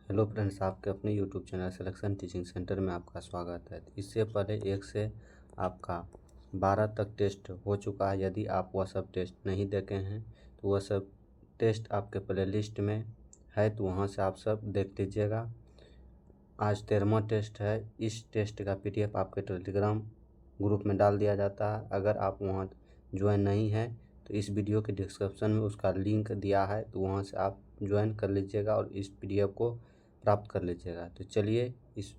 Hello friends, आपके अपने YouTube channel selection teaching centre में आपका स्वागत है। इससे पहले 1 से आपका 12 तक टेस्ट हो चुका है। यदि आप वह सब टेस्ट नहीं देखे हैं तो वह सब टेस्ट आपके प्ले लिस्ट में है, तो वहां से आप सब देख लीजिएगा। आज 13वां टेस्ट है। इस टेस्ट का PDF आपके टेलीग्राम ग्रुप में डाल दिया जाता है। अगर आप वहां ज्वाइन नहीं है तो इस वीडियो के डिस्क्रिप्शन में उसका लिंक दिया है, तो वहां से आप ज्वाइन कर लीजिएगा और इस PDF को प्राप्त कर लीजिएगा। तो चलिए इस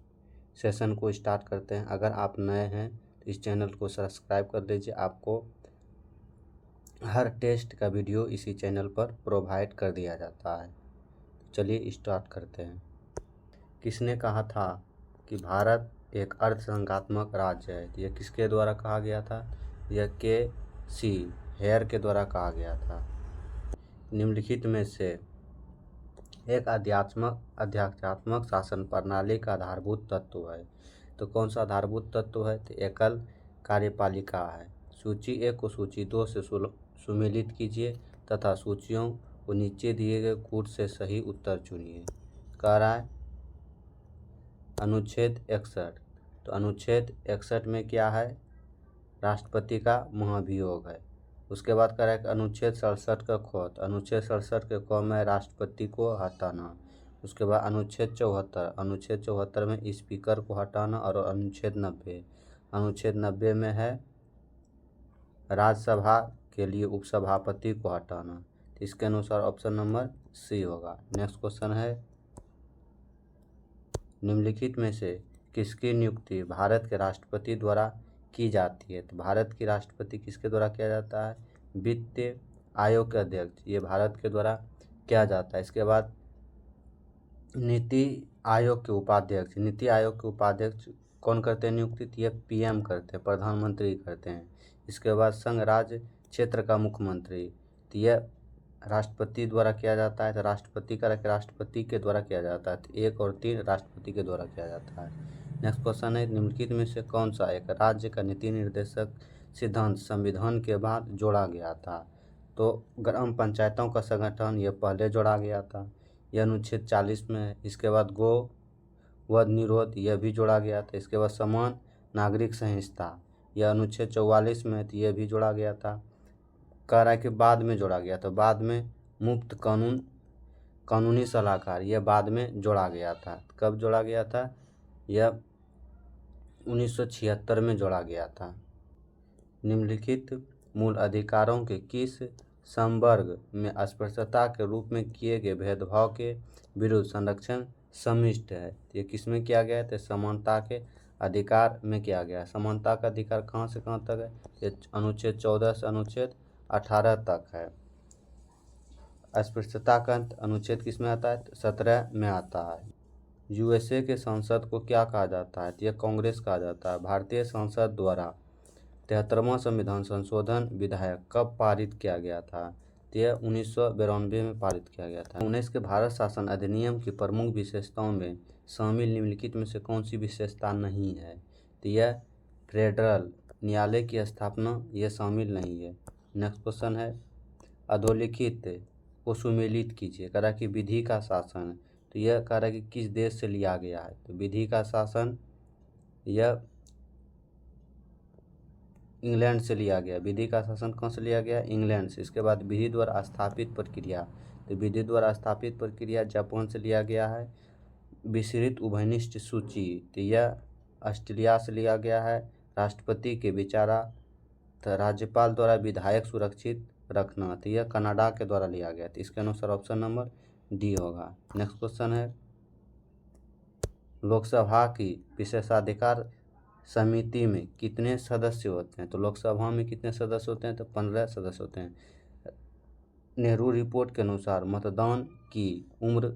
सेशन को स्टार्ट करते हैं। अगर आप नए हैं तो इस चैनल को सब्सक्राइब कर लीजिए। आपको हर टेस्ट का वीडियो इसी चैनल पर प्रोवाइड कर दिया जाता है। चलिए स्टार्ट करते हैं। किसने कहा था कि भारत एक अर्थसंघात्मक राज्य है? यह किसके द्वारा कहा गया था? यह K.C. हेयर के द्वारा कहा गया था। निम्नलिखित में से एक अध्यात्मक शासन प्रणाली का आधारभूत तत्व है, तो कौन सा आधारभूत तत्व है? तो एकल कार्यपालिका है। सूची 1 को सूची 2 से सुमेलित कीजिए तथा सूचियों को नीचे दिए गए कूट से सही उत्तर चुनिए। कह रहा है अनुच्छेद 61। तो अनुच्छेद 61 में क्या है? राष्ट्रपति का महाभियोग है। उसके बाद कह रहा है कि अनुच्छेद 67 का ख, तो अनुच्छेद 67 के क में राष्ट्रपति को हटाना। उसके बाद अनुच्छेद 74 में स्पीकर को हटाना। और अनुच्छेद 90 में है राज्यसभा के लिए उपसभापति को हटाना। तो इसके अनुसार ऑप्शन नंबर C होगा। नेक्स्ट क्वेश्चन है, निम्नलिखित में से किसकी नियुक्ति भारत के राष्ट्रपति द्वारा की जाती है? तो भारत की राष्ट्रपति किसके द्वारा किया जाता है? वित्त आयोग के अध्यक्ष, ये भारत के द्वारा किया जाता है। इसके बाद नीति आयोग के उपाध्यक्ष कौन करते हैं नियुक्ति? तो ये PM करते हैं, प्रधानमंत्री करते हैं। इसके बाद संघ राज्य क्षेत्र का मुख्यमंत्री, तो यह राष्ट्रपति द्वारा किया जाता है। तो राष्ट्रपति के द्वारा किया जाता है। तो 1 और 3 राष्ट्रपति के द्वारा किया जाता है। नेक्स्ट क्वेश्चन है, निम्नलिखित में से कौन सा एक राज्य का नीति निर्देशक सिद्धांत संविधान के बाद जोड़ा गया था? तो ग्राम पंचायतों का संगठन यह पहले जोड़ा गया था, यह अनुच्छेद 40 में है। इसके बाद गो वध निरोध, यह भी जोड़ा गया था। इसके बाद समान नागरिक संहिता, यह अनुच्छेद 44 में है, तो यह भी जोड़ा गया था। कह रहा है कि बाद में जोड़ा गया, तो बाद में मुफ्त कानूनी सलाहकार, यह बाद में जोड़ा गया था। कब जोड़ा गया था? यह 1976 में जोड़ा गया था। निम्नलिखित मूल अधिकारों के किस संवर्ग में अस्पृश्यता के रूप में किए गए भेदभाव के विरुद्ध संरक्षण समाविष्ट है? ये किस में किया गया है? तो समानता के अधिकार में किया गया है। समानता का अधिकार कहाँ से कहाँ तक है? ये अनुच्छेद 14 से अनुच्छेद 18 तक है। अस्पृश्यता का अनुच्छेद किस में आता है? 17 में आता है। USA के संसद को क्या कहा जाता है? तो यह कांग्रेस कहा जाता है। भारतीय संसद द्वारा 73वां संविधान संशोधन विधेयक कब पारित किया गया था? तो यह 1992 में पारित किया गया था। 19 के भारत शासन अधिनियम की प्रमुख विशेषताओं में शामिल निम्नलिखित में से कौन सी विशेषता नहीं है? तो यह फेडरल न्यायालय की स्थापना, यह शामिल नहीं है। नेक्स्ट क्वेश्चन है, अधोलिखित को सुमेलित कीजिए। कह रहा है कि विधि का शासन, तो यह कह रहा है कि किस देश से लिया गया है? तो विधि का शासन यह इंग्लैंड से लिया गया। विधि का शासन कौन से लिया गया? इंग्लैंड से। इसके बाद विधि द्वारा स्थापित प्रक्रिया, तो विधि द्वारा स्थापित प्रक्रिया जापान से लिया गया है। विस्तृत उभयनिष्ठ सूची, तो यह ऑस्ट्रेलिया से लिया गया है। राष्ट्रपति के विचारा, तो राज्यपाल द्वारा विधायक सुरक्षित रखना, तो यह कनाडा के द्वारा लिया गया। तो इसके अनुसार ऑप्शन नंबर D होगा। नेक्स्ट क्वेश्चन है, लोकसभा की विशेषाधिकार समिति में कितने सदस्य होते हैं? तो लोकसभा में कितने सदस्य होते हैं? तो 15 सदस्य होते हैं। नेहरू रिपोर्ट के अनुसार मतदान की उम्र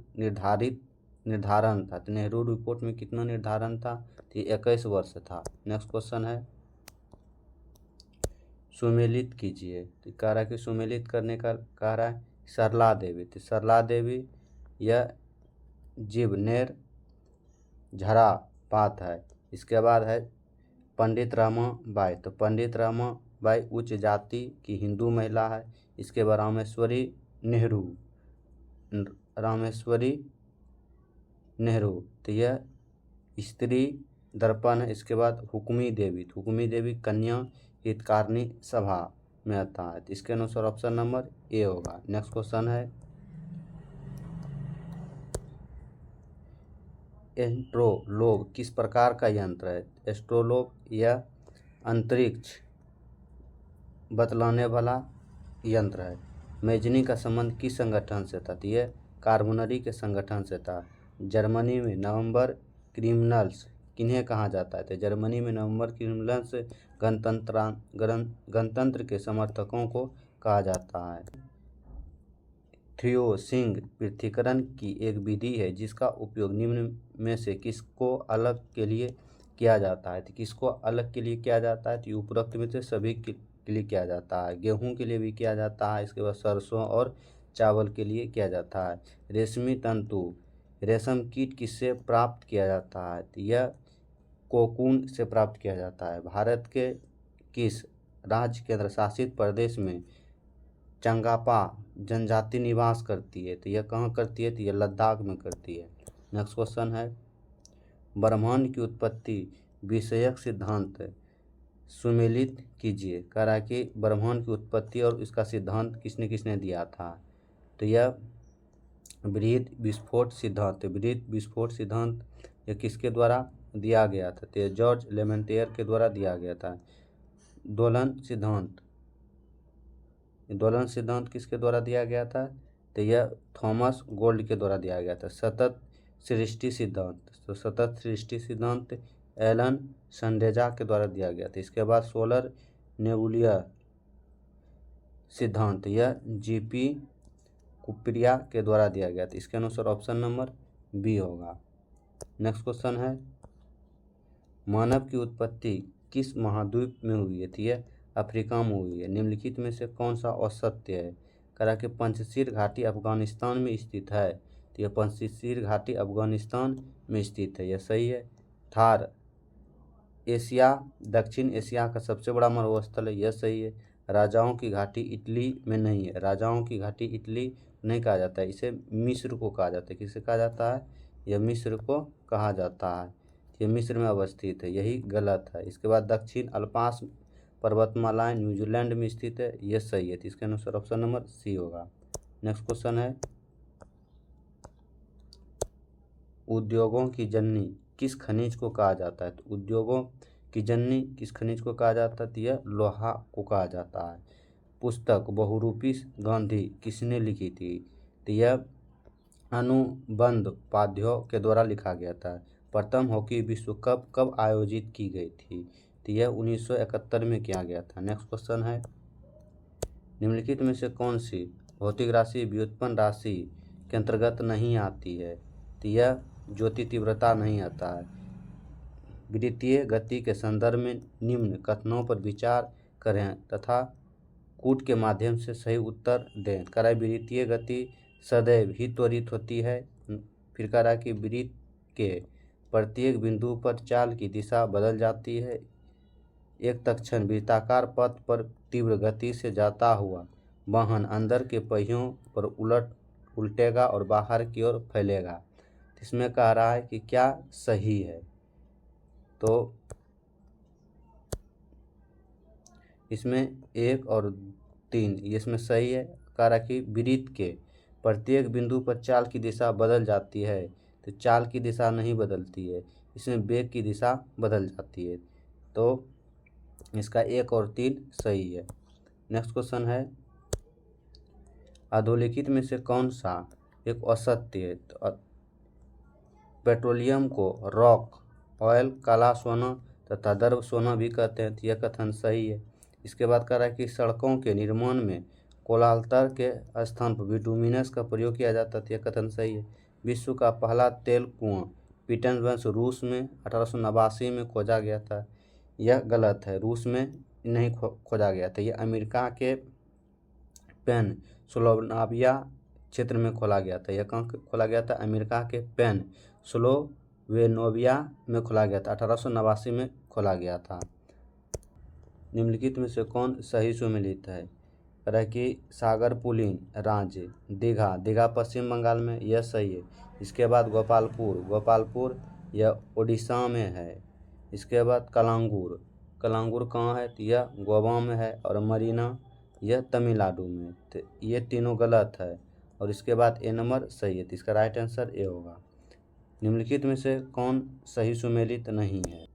निर्धारण था, तो नेहरू रिपोर्ट में कितना निर्धारण था? तो 21 वर्ष था। नेक्स्ट क्वेश्चन है, सुमेलित कीजिए। तो कह रहा है कि सुमेलित करने का कह रहा है सरला देवी, तो सरला देवी यह जीवनेर झरा पात है। इसके बाद है पंडित रमाबाई, तो पंडित रमाबाई उच्च जाति की हिंदू महिला है। इसके बाद रामेश्वरी नेहरू, तो यह स्त्री दर्पण है। इसके बाद हुक्मी देवी कन्या हितकारिणी सभा में आता है। तो इसके अनुसार ऑप्शन नंबर ए होगा। नेक्स्ट क्वेश्चन है एस्ट्रोलोब किस प्रकार का यंत्र है? एस्ट्रोलोब यह अंतरिक्ष बतलाने वाला यंत्र है। मैजनी का संबंध किस संगठन से था? तो यह कार्बोनरी के संगठन से था। जर्मनी में नवंबर क्रिमिनल्स किन्हें कहा जाता है? तो जर्मनी में नवंबर क्रिमिनल्स गणतंत्र के समर्थकों को कहा जाता है। थ्रेशिंग पृथक्करण की एक विधि है जिसका उपयोग निम्न में से किसको अलग के लिए किया जाता है? तो किसको अलग के लिए किया जाता है? तो उपरोक्त में से सभी के लिए किया जाता है। गेहूं के लिए भी किया जाता है। इसके बाद सरसों और चावल के लिए किया जाता है। रेशमी तंतु रेशम कीट किससे प्राप्त किया जाता है? तो यह कोकून से प्राप्त किया जाता है। भारत के किस राज्य केंद्र शासित प्रदेश में चंगापा जनजाति निवास करती है? तो यह कहाँ करती है? तो यह लद्दाख में करती है। नेक्स्ट क्वेश्चन है ब्रह्मांड की उत्पत्ति विषयक सिद्धांत सुमेलित कीजिए। कह रहा है कि ब्रह्मांड की उत्पत्ति और इसका सिद्धांत किसने किसने दिया था? तो यह बृहद विस्फोट सिद्धांत यह किसके द्वारा दिया गया था? तो जॉर्ज लेमेंटियर के द्वारा दिया गया था। दोलन सिद्धांत किसके द्वारा दिया गया था? तो यह थॉमस गोल्ड के द्वारा दिया गया था। सतत सृष्टि सिद्धांत एलन संडेजा के द्वारा दिया गया था। इसके बाद सोलर नेबुला सिद्धांत यह जीपी कुप्रिया के द्वारा दिया गया था। इसके अनुसार ऑप्शन नंबर बी होगा। नेक्स्ट क्वेश्चन है मानव की उत्पत्ति किस महाद्वीप में हुई है? तो यह अफ्रीका में हुई है। निम्नलिखित में से कौन सा असत्य है? करा कि पंजशीर घाटी अफगानिस्तान में स्थित है। तो यह पंजशीर घाटी अफगानिस्तान में स्थित है, यह सही है। थार एशिया दक्षिण एशिया का सबसे बड़ा मरुस्थल है, यह सही है। राजाओं की घाटी इटली में नहीं है। राजाओं की घाटी इटली नहीं कहा जाता है, इसे मिस्र को कहा जाता है। किसे कहा जाता है? यह मिस्र को कहा जाता है। यह मिस्र में अवस्थित है, यही गलत है। इसके बाद दक्षिण अल्पास पर्वतमालाएं न्यूजीलैंड में स्थित है, यह सही है। तो इसके अनुसार ऑप्शन नंबर सी होगा। नेक्स्ट क्वेश्चन है उद्योगों की जननी किस खनिज को कहा जाता है? तो उद्योगों की जननी किस खनिज को कहा जाता है? तो यह लोहा को कहा जाता है। पुस्तक बहुरूपी गांधी किसने लिखी थी? तो यह अनुबंध उपाध्याय के द्वारा लिखा गया था। प्रथम हॉकी विश्व कप कब आयोजित की गई थी? तो यह 1971 में किया गया था। नेक्स्ट क्वेश्चन है निम्नलिखित में से कौन सी भौतिक राशि व्युत्पन्न राशि के अंतर्गत नहीं आती है? तो यह ज्योति तीव्रता नहीं आता है। विद्युतीय गति के संदर्भ में निम्न कथनों पर विचार करें तथा कूट के माध्यम से सही उत्तर दें। करा विद्युतीय गति सदैव ही त्वरित होती है। फिर करा कि वृत्त के प्रत्येक बिंदु पर चाल की दिशा बदल जाती है। एक तत्क्षण वृत्ताकार पथ पर तीव्र गति से जाता हुआ वाहन अंदर के पहियों पर उल्टेगा और बाहर की ओर फैलेगा। इसमें कह रहा है कि क्या सही है? तो इसमें 1 और 3 इसमें सही है। कह रहा कि वृत्त के प्रत्येक बिंदु पर चाल की दिशा बदल जाती है, तो चाल की दिशा नहीं बदलती है, इसमें वेग की दिशा बदल जाती है। तो इसका 1 और 3 सही है। नेक्स्ट क्वेश्चन है अधोलिखित में से कौन सा एक असत्य है? तो पेट्रोलियम को रॉक ऑयल काला सोना तथा द्रव सोना भी कहते हैं, तो यह कथन सही है। इसके बाद कह रहा है कि सड़कों के निर्माण में कोलाल्टर के स्थान पर बिटुमिनस का प्रयोग किया जाता है, तो यह कथन सही है। विश्व का पहला तेल कुआं पीटर्सबर्ग रूस में 1889 में खोजा गया था, यह गलत है। रूस में नहीं खोजा गया था, यह अमेरिका के पेनसिल्वेनिया क्षेत्र में खोला गया था। यह कहाँ खोला गया था? अमेरिका के पेनसिल्वेनिया में खोला गया था, 1889 में खोला गया था। निम्नलिखित में से कौन सही सुमेलित है? रहा कि सागर पुलिन राज्य, दीघा, दीघा पश्चिम बंगाल में, यह सही है। इसके बाद गोपालपुर, गोपालपुर यह उड़ीसा में है। इसके बाद कलांगूर, कलांगूर कहाँ है, तो यह गोवा में है। और मरीना यह तमिलनाडु में। तो ये तीनों गलत है। और इसके बाद ए नंबर सही है। तो इसका राइट आंसर ए होगा। निम्नलिखित में से कौन सही सुमेलित नहीं है।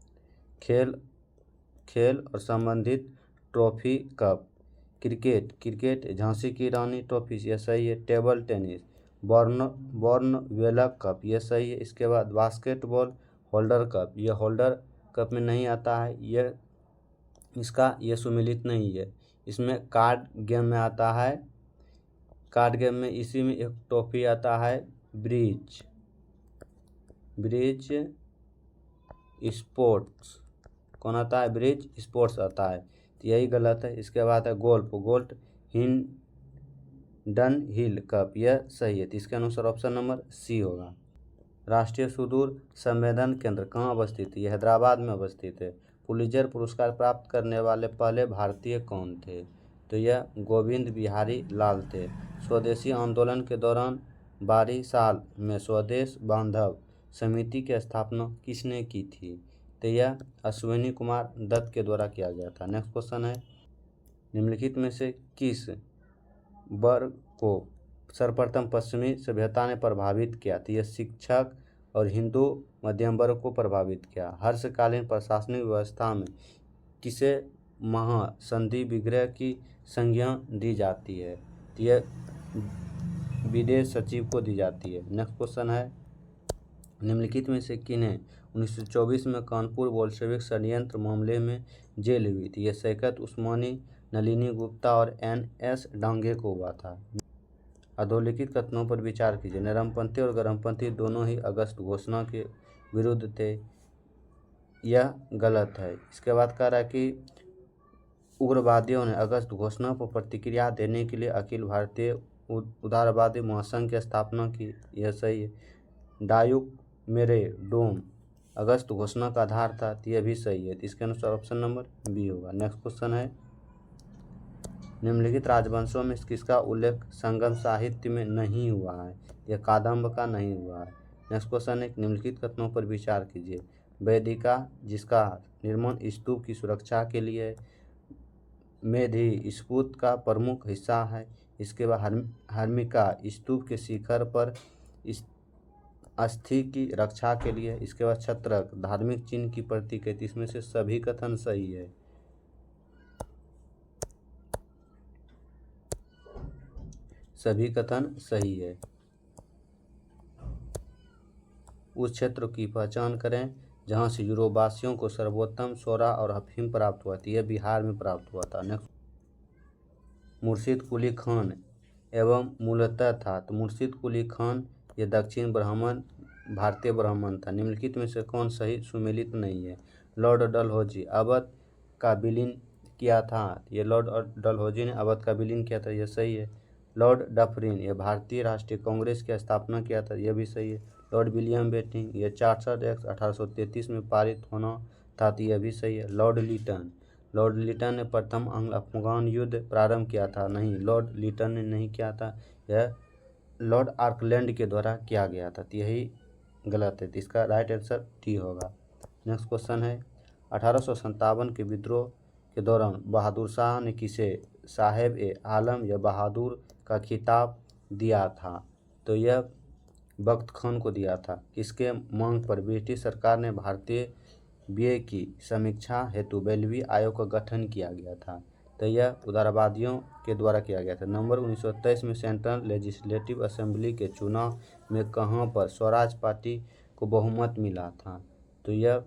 खेल, खेल और संबंधित trophy cup, cricket, cricket Jhansi की रानी ट्रॉफी, यह सही है। टेबल टेनिस बॉर्नवेला कप, यह सही है। इसके बाद बास्केटबॉल होल्डर कप, यह होल्डर कप में नहीं आता है। यह सुमेलित नहीं है। इसमें कार्ड गेम में आता है। कार्ड गेम में इसी में एक ट्रॉफी आता है, ब्रिज स्पोर्ट्स, कौन आता है, ब्रिज स्पोर्ट्स आता है। तो यही गलत है। इसके बाद है गोल्फ हिंडन हिल कप, यह सही है। तो इसके अनुसार ऑप्शन नंबर सी होगा। राष्ट्रीय सुदूर संवेदन केंद्र कहाँ अवस्थित है, यह हैदराबाद में अवस्थित है। पुलित्जर पुरस्कार प्राप्त करने वाले पहले भारतीय कौन थे, तो यह गोविंद बिहारी लाल थे। स्वदेशी आंदोलन के दौरान 12 साल में स्वदेश बांधव समिति की स्थापना किसने की थी, तो यह अश्विनी कुमार दत्त के द्वारा किया गया था। नेक्स्ट क्वेश्चन है, निम्नलिखित में से किस वर्ग को सर्वप्रथम पश्चिमी सभ्यता ने प्रभावित किया, तो यह शिक्षक और हिंदू मध्यम वर्ग को प्रभावित किया। हर्षकालीन प्रशासनिक व्यवस्था में किसे महासंधि विग्रह की संज्ञा दी जाती है, तो यह विदेश सचिव को दी जाती है। नेक्स्ट क्वेश्चन है, निम्नलिखित में से किन्हें 1924 में कानपुर बोल्शेविक षड्यंत्र मामले में जेल हुई थी, यह शौकत उस्मानी, नलिनी गुप्ता और NS डांगे को हुआ था। अधोलिखित कथनों पर विचार कीजिए। नरमपंथी और गरमपंथी दोनों ही अगस्त घोषणा के विरुद्ध थे, यह गलत है। इसके बाद कह रहा है कि उग्रवादियों ने अगस्त घोषणा पर प्रतिक्रिया देने के लिए अखिल भारतीय उदारवादी महासंघ की स्थापना की, यह सही है। डायूक मेरे डोम अगस्त घोषणा का आधार था, तो यह भी सही है। तो इसके अनुसार ऑप्शन नंबर बी होगा। नेक्स्ट क्वेश्चन है, निम्नलिखित राजवंशों में किसका उल्लेख संगम साहित्य में नहीं हुआ है, यह कादम्ब का नहीं हुआ है। नेक्स्ट क्वेश्चन है, निम्नलिखित कथनों पर विचार कीजिए। वेदिका, जिसका निर्माण स्तूप की सुरक्षा के लिए मेधी स्फूत का प्रमुख हिस्सा है। इसके बाद हर्मिका, स्तूप के शिखर पर अस्थि की रक्षा के लिए। इसके बाद छत्रक, धार्मिक चिन्ह की प्रतीक है। इसमें से सभी कथन सही है। सभी कथन सही है। उस क्षेत्र की पहचान करें जहां से यूरोपवासियों को सर्वोत्तम सोरा और अफीम प्राप्त हुआ थी, यह बिहार में प्राप्त हुआ था। नेक्स्ट, मुर्शिद कुली खान एवं मूलतः था, तो मुर्शिद कुली खान यह दक्षिण ब्राह्मण भारतीय ब्राह्मण था। निम्नलिखित में से कौन सही सुमेलित नहीं है। लॉर्ड डलहौजी अवध का विलीन किया था, ये लॉर्ड डलहौजी ने अवध का विलीन किया था, यह सही है। लॉर्ड डफरिन यह भारतीय राष्ट्रीय कांग्रेस की स्थापना किया था, यह भी सही है। लॉर्ड विलियम बेंटिंक यह 66 एक्ट 1833 में पारित होना था, तो यह भी सही है। लॉर्ड लिटन ने प्रथम अंग्ल अफगान युद्ध प्रारंभ किया था, नहीं, लॉर्ड लिटन ने नहीं किया था, यह लॉर्ड आर्कलैंड के द्वारा किया गया था, तो यही गलत है। तो इसका राइट आंसर डी होगा। नेक्स्ट क्वेश्चन है, 1857 के विद्रोह के दौरान बहादुर शाह ने किसे साहेब ए आलम या बहादुर का खिताब दिया था, तो यह बख्त खान को दिया था। इसके मांग पर ब्रिटिश सरकार ने भारतीय व्यय की समीक्षा हेतु 12वीं आयोग का गठन किया गया था, तो यह उदारवादियों के द्वारा किया गया था। नंबर 1923 में सेंट्रल लेजिस्लेटिव असेंबली के चुनाव में कहां पर स्वराज पार्टी को बहुमत मिला था, तो यह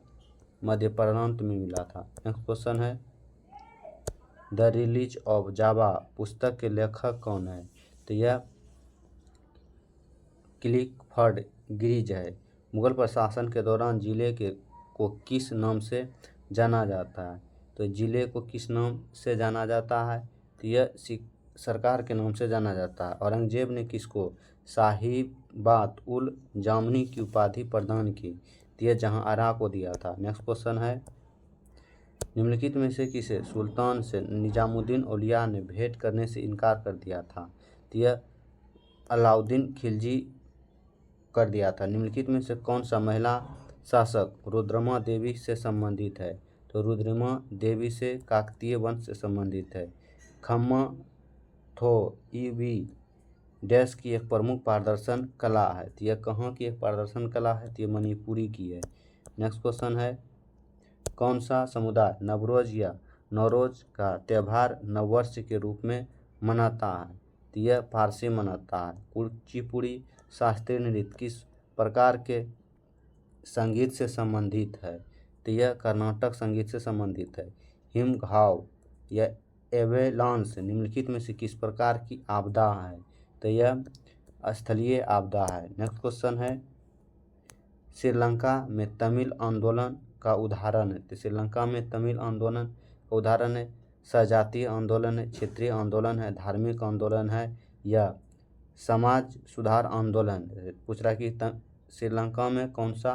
मध्य प्रांत में मिला था। नेक्स्ट क्वेश्चन है, द रिलीज ऑफ जावा पुस्तक के लेखक कौन है, तो यह क्लिफर्ड ग्रीज है। मुगल प्रशासन के दौरान जिले को किस नाम से जाना जाता है, तो जिले को किस नाम से जाना जाता है, तो यह सरकार के नाम से जाना जाता है। औरंगजेब ने किसको साहिबात उल जामनी की उपाधि प्रदान की, तो यह जहां आरा को दिया था। नेक्स्ट क्वेश्चन है, निम्नलिखित में से किसे सुल्तान से निजामुद्दीन औलिया ने भेंट करने से इनकार कर दिया था? तो यह अलाउद्दीन खिलजी कर दिया था। निम्नलिखित में से कौन सा महिला शासक रुद्रमा देवी से संबंधित है? तो रुद्रमा देवी से काकतीय वंश से संबंधित है। खम्मा थो ईवी डैश की एक प्रमुख पारदर्शन कला है। तो यह कहाँ की एक पारदर्शन कला है? तो ये मणिपुरी की है। नेक्स्ट क्वेश्चन है, कौन सा समुदाय नवरोज या नौरोज का त्यौहार नववर्ष के रूप में मनाता है? तो यह फारसी मनाता है। कुचिपुड़ी शास्त्रीय नृत्य किस प्रकार के संगीत से संबंधित है? तो यह कर्नाटक संगीत से संबंधित है। हिमघाव या एवेलांस निम्नलिखित में से किस प्रकार की आपदा है? तो यह स्थलीय आपदा है। नेक्स्ट क्वेश्चन है, श्रीलंका में तमिल आंदोलन का उदाहरण है। तो श्रीलंका में तमिल आंदोलन का उदाहरण है सजातीय आंदोलन है, क्षेत्रीय आंदोलन है, धार्मिक आंदोलन है या समाज सुधार आंदोलन। पूछ रहा है कि श्रीलंका में कौन सा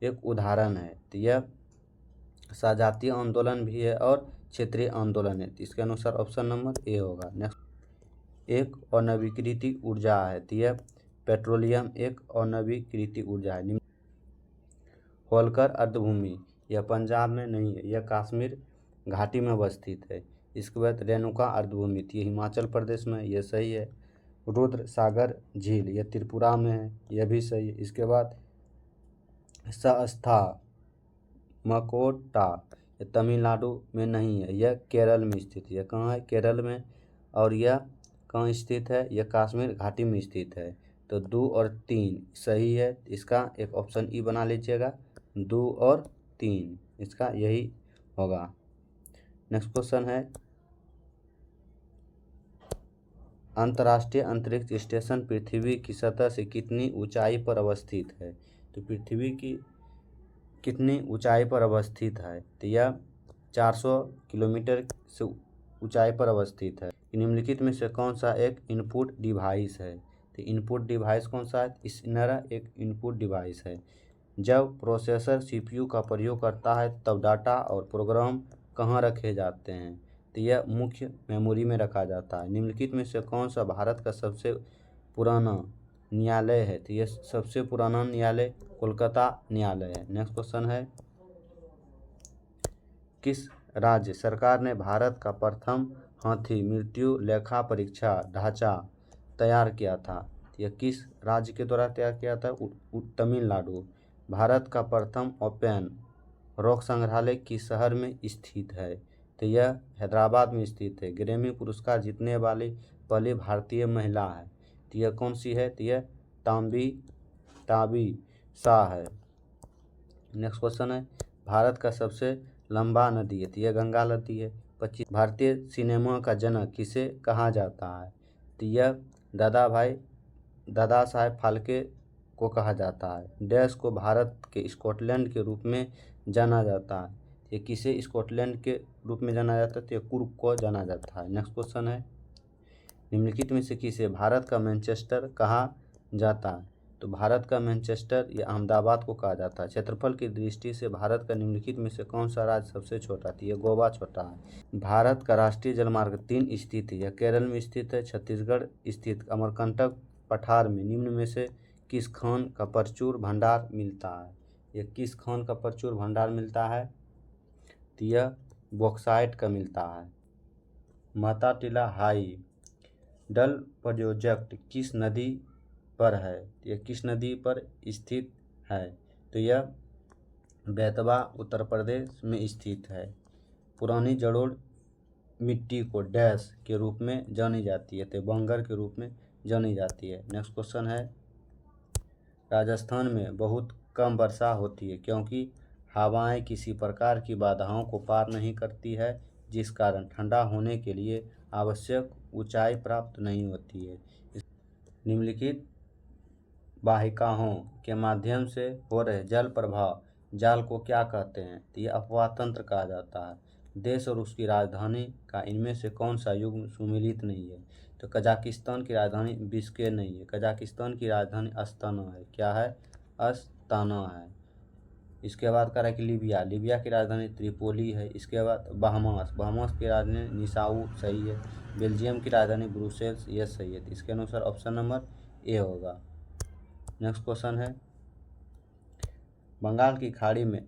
एक उदाहरण है? तो यह सजातीय आंदोलन भी है और क्षेत्रीय आंदोलन है। तो इसके अनुसार ऑप्शन नंबर ए होगा। नेक्स्ट, एक अनवीकृत ऊर्जा है। तो यह पेट्रोलियम एक अनवीकृत ऊर्जा है। होलकर अर्धभूमि यह पंजाब में नहीं है, यह कश्मीर घाटी में अवस्थित है। इसके बाद रेणुका अर्धभूमि ये हिमाचल प्रदेश में, यह सही है। रुद्र सागर झील यह त्रिपुरा में है, यह भी सही है। इसके बाद सस्था मकोटा यह तमिलनाडु में नहीं है, यह केरल में स्थित है। यह कहाँ है? केरल में। और यह कहाँ स्थित है? यह कश्मीर घाटी में स्थित है। तो 2 और 3 सही है। इसका एक ऑप्शन ई बना लीजिएगा, 2 और 3 इसका यही होगा। नेक्स्ट क्वेश्चन है, अंतर्राष्ट्रीय अंतरिक्ष स्टेशन पृथ्वी की सतह से कितनी ऊंचाई पर अवस्थित है? तो पृथ्वी की कितनी ऊंचाई पर अवस्थित है? तो यह 400 किलोमीटर से ऊंचाई पर अवस्थित है। निम्नलिखित में से कौन सा एक इनपुट डिवाइस है? तो इनपुट डिवाइस कौन सा है? स्नैरा एक इनपुट डिवाइस है। जब प्रोसेसर सीपीयू का प्रयोग करता है तब डाटा और प्रोग्राम कहाँ रखे जाते हैं? तो यह मुख्य मेमोरी में रखा जाता है। निम्नलिखित में से कौन सा भारत का सबसे पुराना न्यायालय है? तो यह सबसे पुराना न्यायालय कोलकाता न्यायालय है। नेक्स्ट क्वेश्चन है, किस राज्य सरकार ने भारत का प्रथम हाथी मृत्यु लेखा परीक्षा ढांचा तैयार किया था? यह किस राज्य के द्वारा तैयार किया था? तमिलनाडु। भारत का प्रथम ओपन रॉक संग्रहालय किस शहर में स्थित है? तो यह हैदराबाद में स्थित है। ग्रैमी पुरस्कार जीतने वाली पहली भारतीय महिला है। तो यह कौन सी है? तो यह ताबी शाह है। नेक्स्ट क्वेश्चन है, भारत का सबसे लंबा नदी है? तो यह गंगा नदी है। 25 भारतीय सिनेमा का जनक किसे कहा जाता है? तो यह दादा साहेब फाल्के को कहा जाता है। डैश को भारत के स्कॉटलैंड के रूप में जाना जाता है। ये किसे स्कॉटलैंड के रूप में जाना जाता है? तो कुर्क को जाना जाता है। नेक्स्ट क्वेश्चन है, निम्नलिखित में से किसे भारत का मैनचेस्टर कहा जाता है? तो भारत का मैनचेस्टर या अहमदाबाद को कहा जाता है। क्षेत्रफल की दृष्टि से भारत का निम्नलिखित में से कौन सा राज्य सबसे छोटा है? यह गोवा छोटा है। भारत का राष्ट्रीय जलमार्ग 3 स्थित है। यह केरल में स्थित है, छत्तीसगढ़ स्थित अमरकंटक पठार में निम्न में से किस खान का प्रचुर भंडार मिलता है? यह किस खान का प्रचुर भंडार मिलता है? तो यह बॉक्साइट का मिलता है। माताटीला हाई डल प्रोजेक्ट किस नदी पर है? यह किस नदी पर स्थित है? तो यह बेतवा उत्तर प्रदेश में स्थित है। पुरानी जलोढ़ मिट्टी को डैश के रूप में जानी जाती है, तो बंगर के रूप में जानी जाती है। नेक्स्ट क्वेश्चन है, राजस्थान में बहुत कम वर्षा होती है क्योंकि हवाएं किसी प्रकार की बाधाओं को पार नहीं करती है, जिस कारण ठंडा होने के लिए आवश्यक ऊंचाई प्राप्त नहीं होती है। निम्नलिखित वाहिकाओं के माध्यम से हो रहे जल प्रवाह जाल को क्या कहते हैं? तो यह अपवाह तंत्र कहा जाता है। देश और उसकी राजधानी का इनमें से कौन सा युग्म सुमेलित नहीं है? तो कजाकिस्तान की राजधानी बिश्केक नहीं है। कजाकिस्तान की राजधानी अस्ताना है। क्या है? अस्ताना है। इसके बाद कह रहा है कि लीबिया की राजधानी त्रिपोली है। इसके बाद बहामास की राजधानी निसाऊ, सही है। बेल्जियम की राजधानी ब्रुसेल्स, ये सही है। तो इसके अनुसार ऑप्शन नंबर ए होगा। नेक्स्ट क्वेश्चन है, बंगाल की खाड़ी में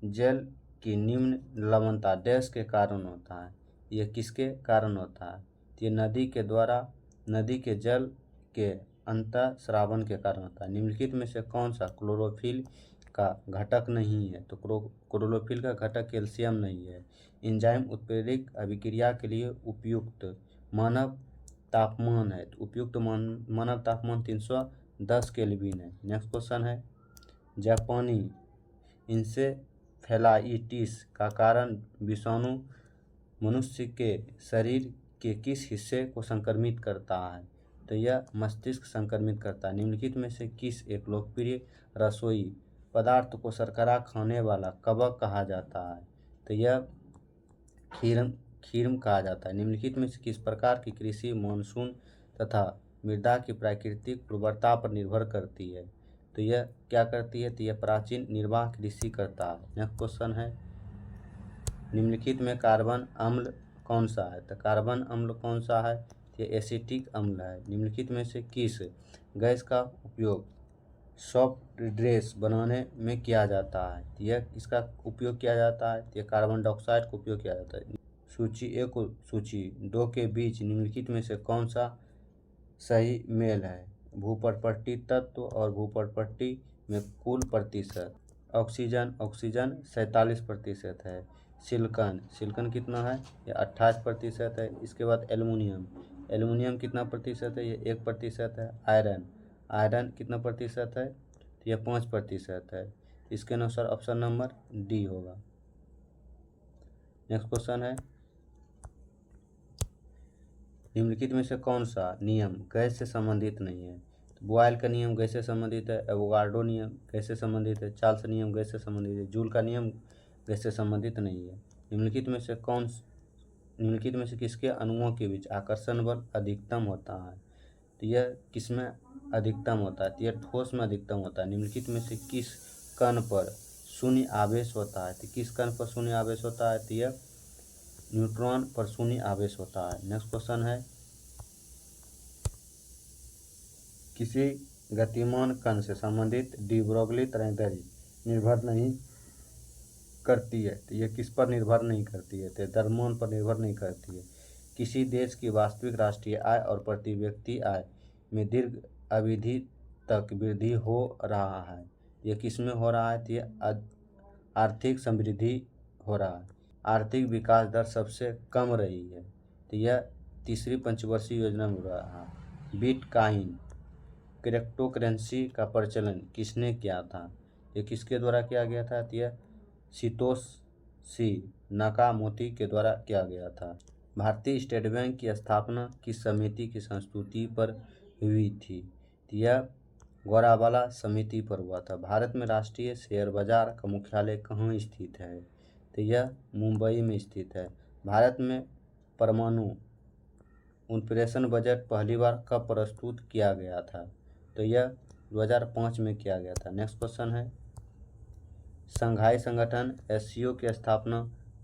जल की निम्न लवणता डैश के कारण होता है। यह किसके कारण होता है? तो ये नदी के जल के अंतःस्रावन के कारण होता है। निम्नलिखित में से कौन सा क्लोरोफिल का घटक नहीं है? तो क्लोरोफिल का घटक कैल्शियम नहीं है। एंजाइम उत्प्रेरक अभिक्रिया के लिए उपयुक्त मानव तापमान है। तो उपयुक्त मानव तापमान 310 केल्विन है। नेक्स्ट क्वेश्चन है, जापानी इंसेफेलाइटिस का कारण विषाणु मनुष्य के शरीर के किस हिस्से को संक्रमित करता है? तो यह मस्तिष्क संक्रमित करता है। निम्नलिखित में से किस एक लोकप्रिय रसोई पदार्थ को शर्करा खाने वाला कवक कहा जाता है? तो यह खीरम कहा जाता है। निम्नलिखित में से किस प्रकार की कृषि मानसून तथा मृदा की प्राकृतिक उर्वरता पर निर्भर करती है? तो यह क्या करती है? तो यह प्राचीन निर्वाह कृषि करता है। नेक्स्ट क्वेश्चन है, निम्नलिखित में कार्बन अम्ल कौन सा है? तो कार्बन अम्ल कौन सा है? तो यह एसिटिक अम्ल है। निम्नलिखित में से किस गैस का उपयोग सॉफ्ट ड्रेस बनाने में किया जाता है? तो यह इसका उपयोग किया जाता है, तो यह कार्बन डाइऑक्साइड का उपयोग किया जाता है। सूची 1 और सूची 2 के बीच निम्नलिखित में से कौन सा सही मेल है? भूपर्णपट्टी तत्व और भूपर्णपट्टी में कुल प्रतिशत। ऑक्सीजन 47% है। सिलिकॉन कितना है? ये 28% है। इसके बाद एल्युमिनियम कितना प्रतिशत है? ये 1% है। आयरन कितना प्रतिशत है? तो यह 5% है। इसके अनुसार ऑप्शन नंबर डी होगा। नेक्स्ट क्वेश्चन है, निम्नलिखित में से कौन सा नियम गैस से संबंधित नहीं है? तो बॉयल का नियम गैस से संबंधित है। एवोगाड्रो नियम गैस से संबंधित है। चार्ल्स नियम गैस से संबंधित है। जूल का नियम गैस से संबंधित नहीं है। निम्नलिखित में से किसके अणुओं के बीच आकर्षण बल अधिकतम होता है? तो यह किसमें अधिकतम होता है? तो यह ठोस में अधिकतम होता है। निम्नलिखित में से किस कण पर शून्य आवेश होता है? तो किस कण पर शून्य आवेश होता है? तो यह न्यूट्रॉन पर शून्य आवेश होता है। नेक्स्ट क्वेश्चन है, किसी गतिमान कण से संबंधित डी ब्रोगली तरंगदैर्घ्य निर्भर नहीं करती है। तो यह किस पर निर्भर नहीं करती है? तो द्रव्यमान पर निर्भर नहीं करती है। किसी देश की वास्तविक राष्ट्रीय आय और प्रति व्यक्ति आय में दीर्घ अवधि तक वृद्धि हो रहा है। यह किस में हो रहा है? तो यह आर्थिक समृद्धि हो रहा है। आर्थिक विकास दर सबसे कम रही है। तो यह तीसरी पंचवर्षीय योजना में हो रहा है। बिटकॉइन क्रिप्टोकरेंसी का प्रचलन किसने किया था? यह किसके द्वारा किया गया था? तो यह सितोशी नाकामोटो के द्वारा किया गया था। भारतीय स्टेट बैंक की स्थापना किस समिति की संस्तुति पर हुई थी? तो यह गोरावाला समिति पर हुआ था। भारत में राष्ट्रीय शेयर बाजार का मुख्यालय कहाँ स्थित है? तो यह मुंबई में स्थित है। भारत में परमाणु उत्प्रेषण बजट पहली बार कब प्रस्तुत किया गया था? तो यह 2005 में किया गया था। नेक्स्ट क्वेश्चन है, शंघाई संगठन एससीओ की स्थापना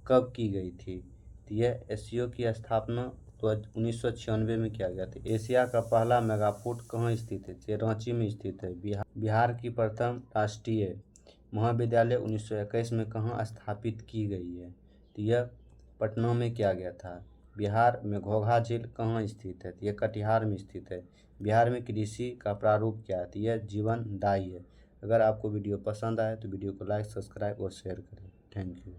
कब की गई थी? तो यह एससीओ की स्थापना तो 1996 में किया गया था। एशिया का पहला मेगापोर्ट कहाँ स्थित है? ये रांची में स्थित है। बिहार की प्रथम राष्ट्रीय महाविद्यालय 1921 में कहाँ स्थापित की गई है? तो यह पटना में किया गया था। बिहार में घोघा झील कहाँ स्थित है? तो यह कटिहार में स्थित है। बिहार में कृषि का प्रारूप क्या है? तो यह जीवनदायी है। अगर आपको वीडियो पसंद आए तो वीडियो को लाइक, सब्सक्राइब और शेयर करें। Thank you.